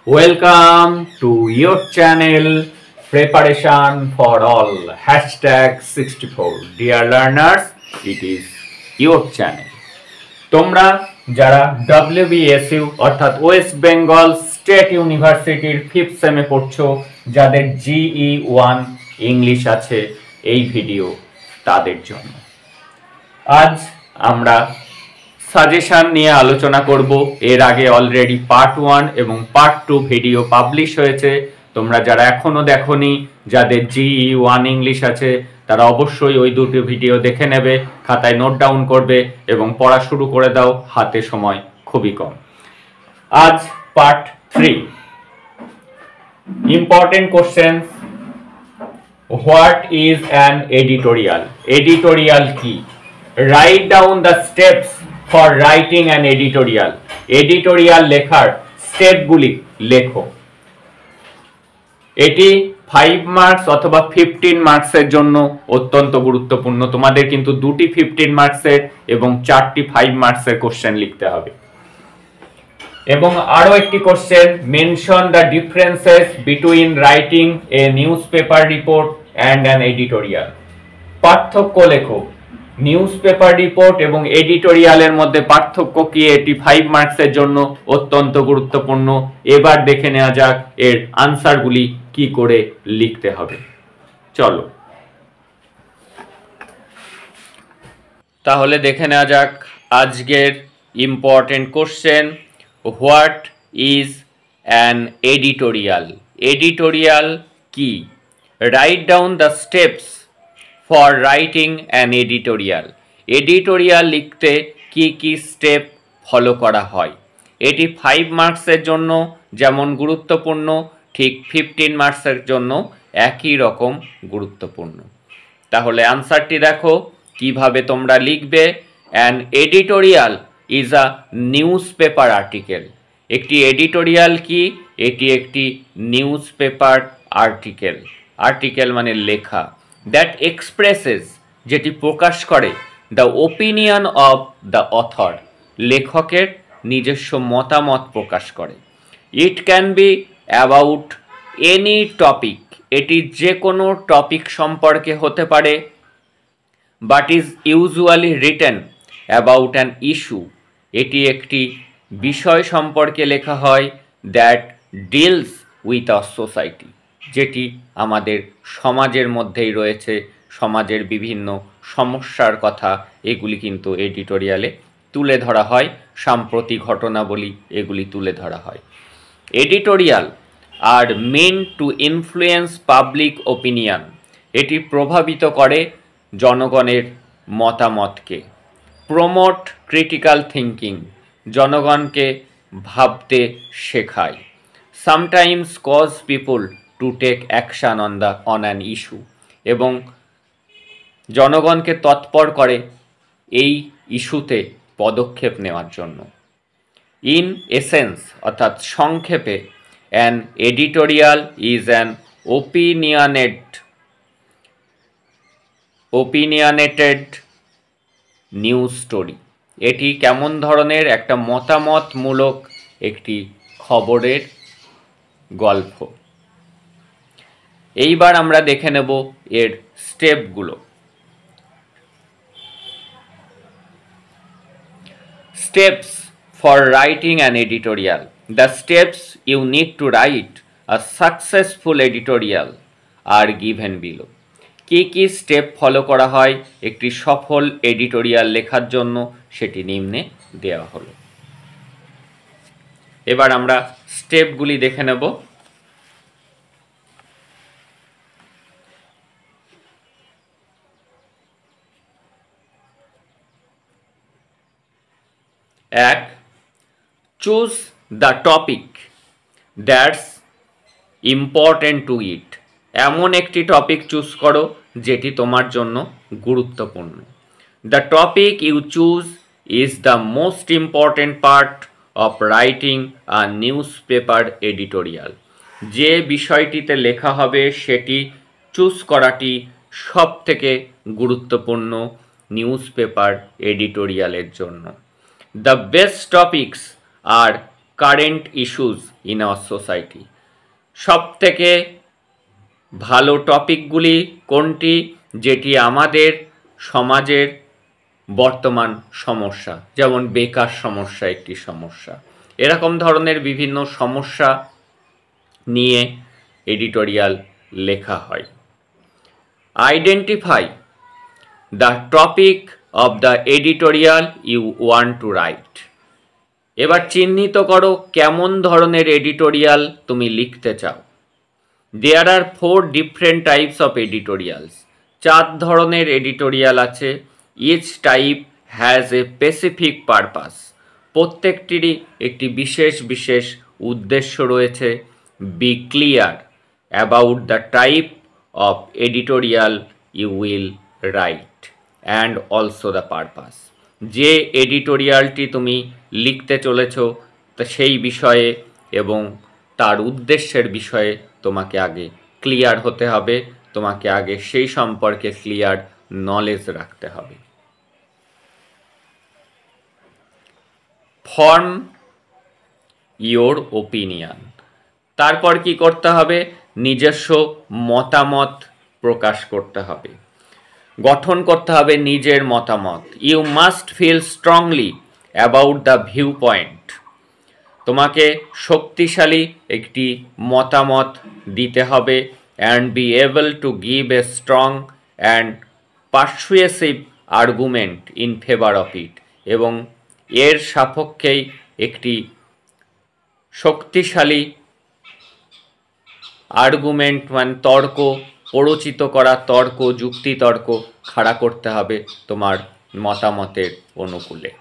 Welcome to your channel Preparation for All #64. Dear learners, it is your channel. তোমরা যারা WBSU অর্থাৎ West Bengal state ইউনিভার্সিটির 5th সেমে পড়ছো, যাদের GE1 ইংলিশ আছে, এই ভিডিও তাদের জন্য। আজ আমরা সাজেশন নিয়ে আলোচনা করব। এর আগে অলরেডি পার্ট 1 এবং পার্ট 2 ভিডিও পাবলিশ হয়েছে। তোমরা যারা এখনো দেখোনি, যাদের GE1 ইংলিশ আছে, তারা অবশ্যই ওই দুটো ভিডিও দেখে নেবে, খাতায় নোট ডাউন করবে এবং পড়া শুরু করে দাও, হাতে সময় খুবই কম। আজ part 3, important question. What is an editorial? Editorial কি? Write down the steps for writing an editorial. Editorial লেখার স্টেপগুলি লেখো। এটি 5 মার্কস অথবা 15 মার্কসের জন্য অত্যন্ত গুরুত্বপূর্ণ। তোমাদের কিন্তু দুটি 15 মার্কসের এবং 4টি 5 মার্কসের কোশ্চেন লিখতে হবে। এবং আরো একটি question, mention the differences between writing A news paper report and an editorial. পার্থক্য লেখো। নিউজ পেপার রিপোর্ট এবং এডিটোরিয়ালের মধ্যে পার্থক্য কি? এটি 5 মার্কসের জন্য অত্যন্ত গুরুত্বপূর্ণ। এবার দেখে নেওয়া যাক এর আনসারগুলি কি করে লিখতে হবে। চলো তাহলে দেখে নেওয়া যাক আজকের important question. What is an editorial? Editorial কি? Write down the steps for writing an editorial. Editorial লিখতে কি কি স্টেপ ফলো করা হয়? এটি 5 মার্কসের জন্য যেমন গুরুত্বপূর্ণ, ঠিক 15 মার্কসের জন্য একই রকম গুরুত্বপূর্ণ। তাহলে আনসারটি দেখো কিভাবে তোমরা লিখবে। An editorial is a news paper article. একটি এডিটোরিয়াল কি? এটি একটি নিউজ পেপার আর্টিকেল। আর্টিকেল মানে লেখা। দ্যাট এক্সপ্রেসেস, যেটি প্রকাশ করে, the opinion of the author, লেখকের নিজস্ব মতামত প্রকাশ করে। It can be about any topic, এটি যে কোনো টপিক সম্পর্কে হতে পারে। But is usually written about an issue, এটি একটি বিষয় সম্পর্কে লেখা হয়। That deals with a society, যেটি আমাদের সমাজের মধ্যেই রয়েছে, সমাজের বিভিন্ন সমস্যার কথা এগুলি কিন্তু এডিটোরিয়ালে তুলে ধরা হয়। সাম্প্রতিক ঘটনাবলী এগুলি তুলে ধরা হয়। Editorial are meant to influence public opinion, এটি প্রভাবিত করে জনগণের মতামতকে। প্রমোট ক্রিটিক্যাল থিঙ্কিং, জনগণকে ভাবতে শেখায়। Sometimes cause people to take action on an issue, এবং জনগণকে তৎপর করে এই ইস্যুতে পদক্ষেপ নেওয়ার জন্য। ইন এসেন্স, অর্থাৎ সংক্ষেপে, an editorial is an opinionated news story. এটি কেমন ধরনের? একটা মতামতমূলক একটি খবরের গল্প। এইবার আমরা দেখে নেব এর স্টেপগুলো। Steps for writing an editorial. The steps you need to write a successful editorial are given below. কি কি স্টেপ ফলো করা হয় একটি সফল এডিটোরিয়াল লেখার জন্য, সেটি নিম্নে দেওয়া হলো। এবার আমরা স্টেপগুলি দেখে নেব। এক, choose the topic that's important to it. এমন একটি টপিক চুজ করো যেটি তোমার জন্য গুরুত্বপূর্ণ। The topic you choose is the most important part of writing a newspaper editorial. যে বিষয়টিতে লেখা হবে সেটি চুজ করাটি সব থেকে গুরুত্বপূর্ণ নিউজ পেপার এডিটোরিয়ালের জন্য। The best topics are current issues in our society. সব থেকে ভালো টপিকগুলি কোনটি, যেটি আমাদের সমাজের বর্তমান সমস্যা, যেমন বেকার সমস্যা একটি সমস্যা, এরকম ধরনের বিভিন্ন সমস্যা নিয়ে এডিটোরিয়াল লেখা হয়। Identify the topic of the editorial you want to write. এবার চিহ্নিত করো কেমন ধরনের এডিটোরিয়াল তুমি লিখতে চাও। There are 4 different types of editorials. 4 ধরনের এডিটোরিয়াল আছে। Each type has a specific purpose. প্রত্যেকটিরই একটি বিশেষ বিশেষ উদ্দেশ্য রয়েছে। Be clear about the type of editorial you will write and also the purpose. যে এডিটোরিয়ালটি তুমি লিখতে চলেছ তা সেই বিষয়ে এবং তার উদ্দেশ্যের বিষয়ে তোমাকে আগে ক্লিয়ার হতে হবে, তোমাকে আগে সেই সম্পর্কে ক্লিয়ার নলেজ রাখতে হবে। Form your opinion. তারপর কি করতে হবে? নিজস্ব মতামত প্রকাশ করতে হবে, গঠন করতে হবে নিজের মতামত। You must feel strongly about the viewpoint. তোমাকে শক্তিশালী একটি মতামত দিতে হবে। And be able to give a strong and persuasive argument in favour of it. এবং এর সাপেক্ষেই একটি শক্তিশালী আর্গুমেন্ট মানে তর্ক, প্ররোচিত করা তর্ক, যুক্তিতর্ক খাড়া করতে হবে তোমার মতামতের অনুকূলে।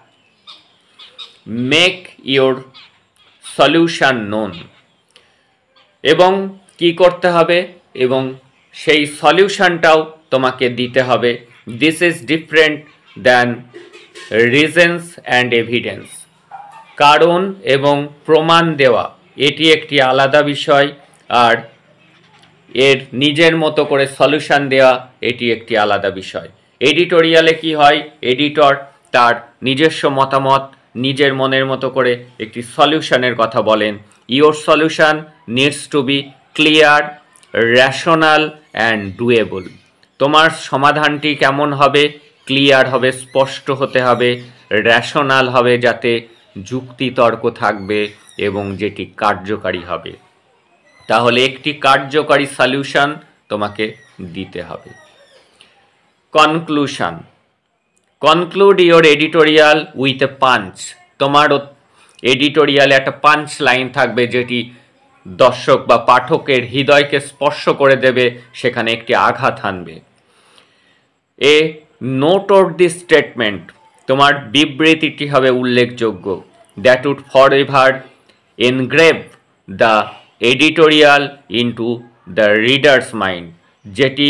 Make your solution known. এবং কি করতে হবে? এবং সেই সলিউশনটাও তোমাকে দিতে হবে। This is different than reasons and evidence. কারণ এবং প্রমাণ দেওয়া এটি একটি আলাদা বিষয়, আর এর নিজের মতো করে সলিউশন দেওয়া এটি একটি আলাদা বিষয়। এডিটোরিয়ালে কি হয়? এডিটর তার নিজস্ব মতামত নিজের মনের মতো করে একটি সলিউশনের কথা বলেন। Your solution needs to be clear, rational and doable. তোমার সমাধানটি কেমন হবে? ক্লিয়ার হবে, স্পষ্ট হতে হবে, রেশনাল হবে, যাতে যুক্তিতর্ক থাকবে এবং যেটি কার্যকারী হবে। তাহলে একটি কার্যকারী সলিউশন তোমাকে দিতে হবে। Conclusion. Conclude your editorial with a punch. তোমার এডিটোরিয়ালে একটা পাঞ্চ লাইন থাকবে যেটি দর্শক বা পাঠকের হৃদয়কে স্পর্শ করে দেবে, সেখানে একটি আঘাত আনবে। এ নোট অফ দিস স্টেটমেন্ট, তোমার বিবৃতিটি হবে উল্লেখযোগ্য। That would for ever engrave the editorial into the readers mind, যেটি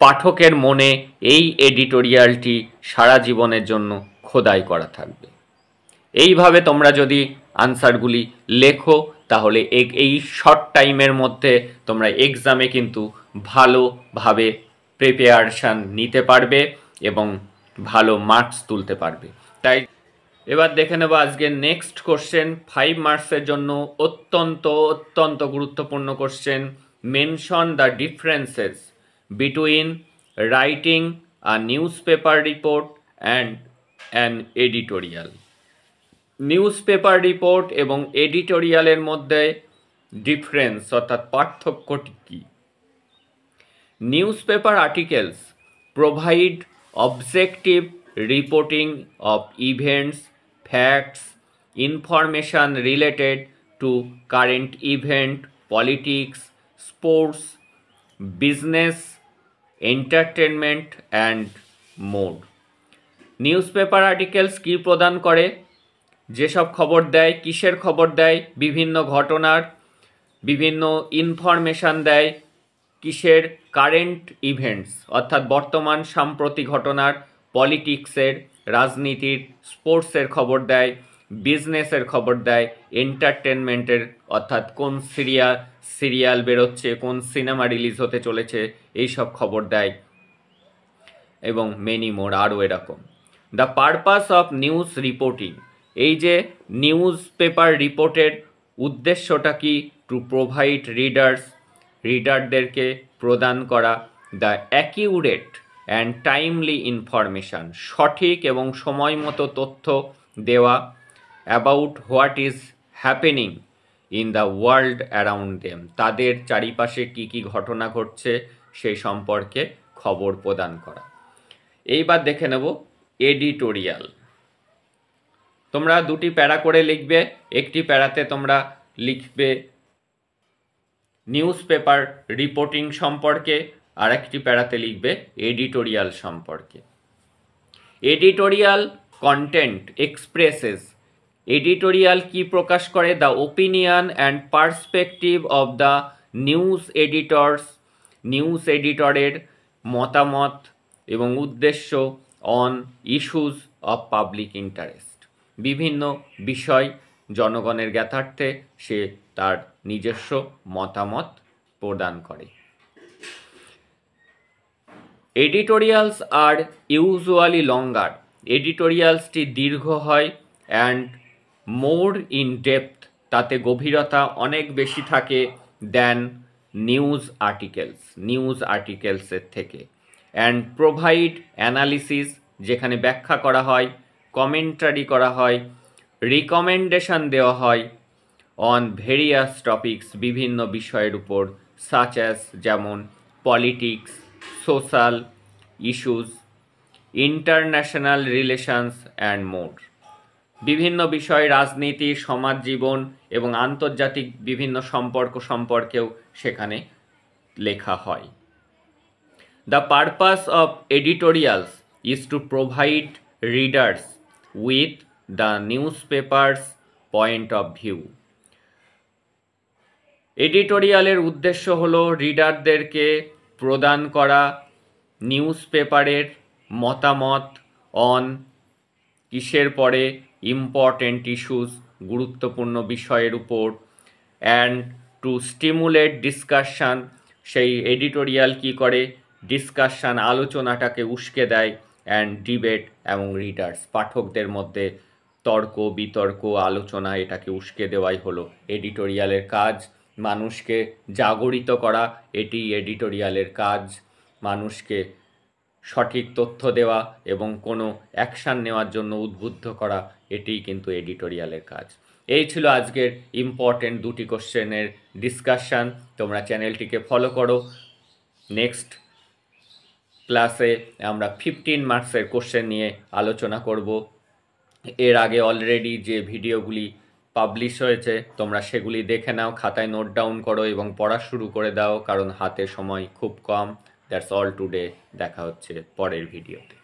পাঠকের মনে এই এডিটোরিয়ালটি সারা জীবনের জন্য খোদাই করা থাকবে। এইভাবে তোমরা যদি আনসারগুলি লেখো তাহলে এই শর্ট টাইমের মধ্যে তোমরা এক্সামে কিন্তু ভালোভাবে প্রিপারেশান নিতে পারবে এবং ভালো মার্কস তুলতে পারবে। তাই এবার দেখে নেব আজকের নেক্সট কোশ্চেন, 5 মার্কসের জন্য অত্যন্ত গুরুত্বপূর্ণ question. Mention the differences between writing a newspaper report and an editorial. Newspaper report এবং এডিটোরিয়ালের মধ্যে ডিফারেন্স অর্থাৎ পার্থক্যটি কী? Newspaper articles provide objective reporting of events, facts, information related to current event, politics, sports, business, entertainment and more. Newspaper articles কি প্রদান করে? যেসব খবর দেয়, কিসের খবর দেয়? বিভিন্ন ঘটনার বিভিন্ন ইনফরমেশান দেয়। কিসের? কারেন্ট ইভেন্টস অর্থাৎ বর্তমান সাম্প্রতিক ঘটনার, পলিটিক্সের রাজনীতির, স্পোর্টসের খবর দেয়, বিজনেসের খবর দেয়, এন্টারটেনমেন্টের অর্থাৎ কোন সিরিয়াল বেরোচ্ছে, কোন সিনেমা রিলিজ হতে চলেছে এইসব খবর দেয় এবং মেনি মোর, আরও এরকম। The purpose of news reporting, এই যে নিউজ পেপার রিপোর্টের উদ্দেশ্যটা কি? টু প্রোভাইড রিডারদেরকে প্রদান করা the accurate and timely information, সঠিক এবং সময় মতো তথ্য দেওয়া about what is happening in the world around them, তাদের চারিপাশে কি কি ঘটনা ঘটছে সেই সম্পর্কে খবর প্রদান করা। এইবার দেখে নেব এডিটোরিয়াল। তোমরা দুটি প্যারা করে লিখবে, একটি প্যারাতে তোমরা লিখবে নিউজ পেপার রিপোর্টিং সম্পর্কে, আর একটি প্যারাতে লিখবে এডিটোরিয়াল সম্পর্কে। এডিটোরিয়াল কন্টেন্ট এক্সপ্রেসেস, এডিটোরিয়াল কি প্রকাশ করে? The opinion and perspective of the news এডিটরের মতামত এবং উদ্দেশ্য on issues of public interest, বিভিন্ন বিষয় জনগণের জ্ঞাতার্থে সে তার নিজস্ব মতামত প্রদান করে। এডিটোরিয়ালস আর ইউজুয়ালি লঙ্গার, এডিটোরিয়ালসটি দীর্ঘ হয় অ্যান্ড মোর ইন ডেপথ, তাতে গভীরতা অনেক বেশি থাকে দ্যান নিউজ আর্টিকেলসের থেকে, অ্যান্ড প্রোভাইড অ্যানালিসিস, যেখানে ব্যাখ্যা করা হয়, কমেন্টারি করা হয়, রিকমেন্ডেশন দেওয়া হয় অন ভেরিয়াস টপিকস, বিভিন্ন বিষয়ের উপর, সাচ অ্যাজ, যেমন politics, social issues, international relations and more, বিভিন্ন বিষয়, রাজনীতি, সমাজ জীবন এবং আন্তর্জাতিক বিভিন্ন সম্পর্ক সম্পর্কেও সেখানে লেখা হয়। The purpose of editorials is to provide readers with the newspaper's point of view. এডিটোরিয়ালের উদ্দেশ্য হলো রিডারদেরকে প্রদান করা নিউজ পেপারের মতামত অন কিসের পরে? ইম্পর্টেন্ট ইস্যুস, গুরুত্বপূর্ণ বিষয়ের উপর, অ্যান্ড টু স্টিমুলেট ডিসকাশন, সেই এডিটোরিয়াল কি করে? ডিসকাশন, আলোচনাটাকে উস্কে দেয়, অ্যান্ড ডিবেট, এবং রিডার্স, পাঠকদের মধ্যে তর্ক বিতর্ক আলোচনা, এটাকে উস্কে দেওয়াই হলো এডিটোরিয়ালের কাজ। মানুষকে জাগরিত করা, এটি এডিটোরিয়ালের কাজ। মানুষকে সঠিক তথ্য দেওয়া এবং কোনো অ্যাকশান নেওয়ার জন্য উদ্বুদ্ধ করা, এটিই কিন্তু এডিটোরিয়ালের কাজ। এই ছিল আজকের ইম্পর্টেন্ট দুটি কোশ্চেনের ডিসকাশান। তোমরা চ্যানেলটিকে ফলো করো। নেক্সট ক্লাসে আমরা 15 মার্কসের কোশ্চেন নিয়ে আলোচনা করব। এর আগে অলরেডি যে ভিডিওগুলি পাবলিশ হয়েছে তোমরা সেগুলি দেখে নাও, খাতায় নোট ডাউন করো এবং পড়া শুরু করে দাও, কারণ হাতে সময় খুব কম। That's all today. দেখা হচ্ছে পরের ভিডিওতে।